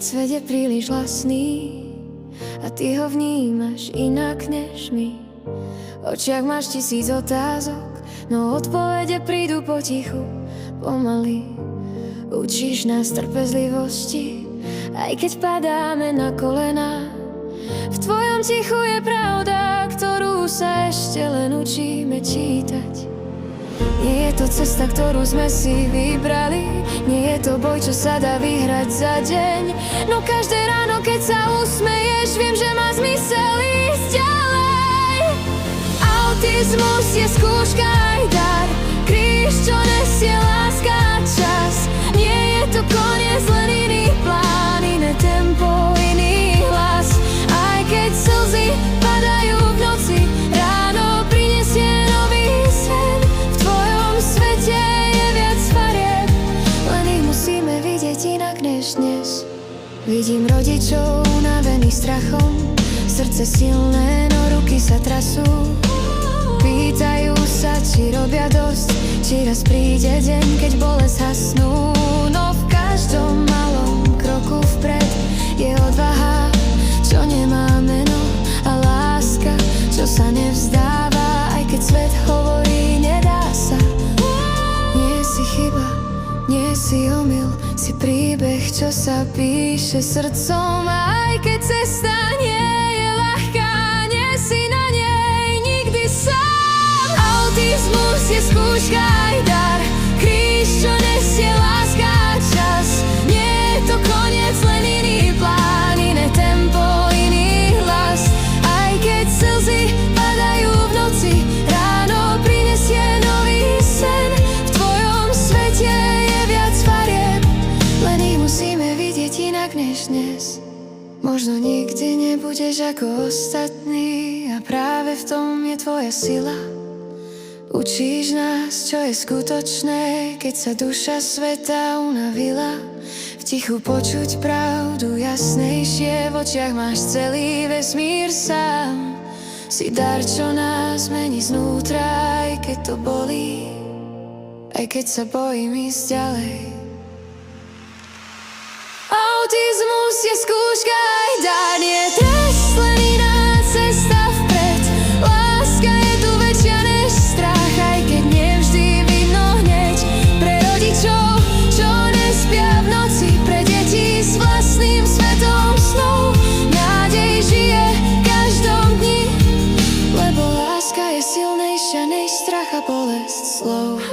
Svet je príliš hlasný a ty ho vnímaš inak než my. V očiach máš 1000 otázok, no odpovede prídu potichu, pomaly. Učíš nás trpezlivosti, aj keď padáme na kolená. V tvojom tichu je pravda, ktorú sa ešte len učíme čítať. Nie je to cesta, ktorú sme si vybrali, nie je to boj, čo sa dá vyhrať za deň. No každé ráno, keď sa usmeješ, viem, že má zmysel ísť ďalej. Autizmus je skúška aj dar, kríž, čo nesie láska a čas. Nie je to koniec, len iný plán, iné tempo, iný hlas. Aj keď slzy padajú v noci, ráno prinesie nový sen. V tvojom svete je viac farieb, len ich musíme vidieť inak než dnes. Vidím rodičov unavených strachom, srdce silné, no ruky sa trasú. Pýtajú sa, či robia dosť, či raz príde deň, keď bolesť hasnú. No v každom malom kroku vpred je odvaha, čo nemá meno, a láska, čo sa nevzdáva, aj keď svet hovorí, nedá sa. Nie si chyba, nie si omyl, si príbeh, čo sa píše srdcom. A aj keď cesta nie je ľahká, nie si na nej nikdy sám. Autizmus je skúška aj dar, kríž, čo nesie láska a čas. Nie je to koniec, len iný plán, iné tempo, iný hlas. Aj keď slzy padajú v noci, ráno prinesie nový sen. V tvojom svete je viac farieb, len ich musíme vidieť inak než dnes. Možno nikdy nebudeš ako ostatní a práve v tom je tvoja sila. Učíš nás, čo je skutočné, keď sa duša sveta unavila. V tichu počuť pravdu jasnejšie, v očiach máš celý vesmír sám. Si dar, čo nás mení znútra, aj keď to bolí, aj keď sa bojím ísť ďalej. Autizmus je skúška aj dar, nie trest, len iná cesta vpred. Láska je tu väčšia než strach, aj keď nevždy vidno hneď. Pre rodičov, čo nespia v noci, pre deti s vlastným svetom snov, nádej žije v každom dni, lebo láska je silnejšia než strach a bolesť slov.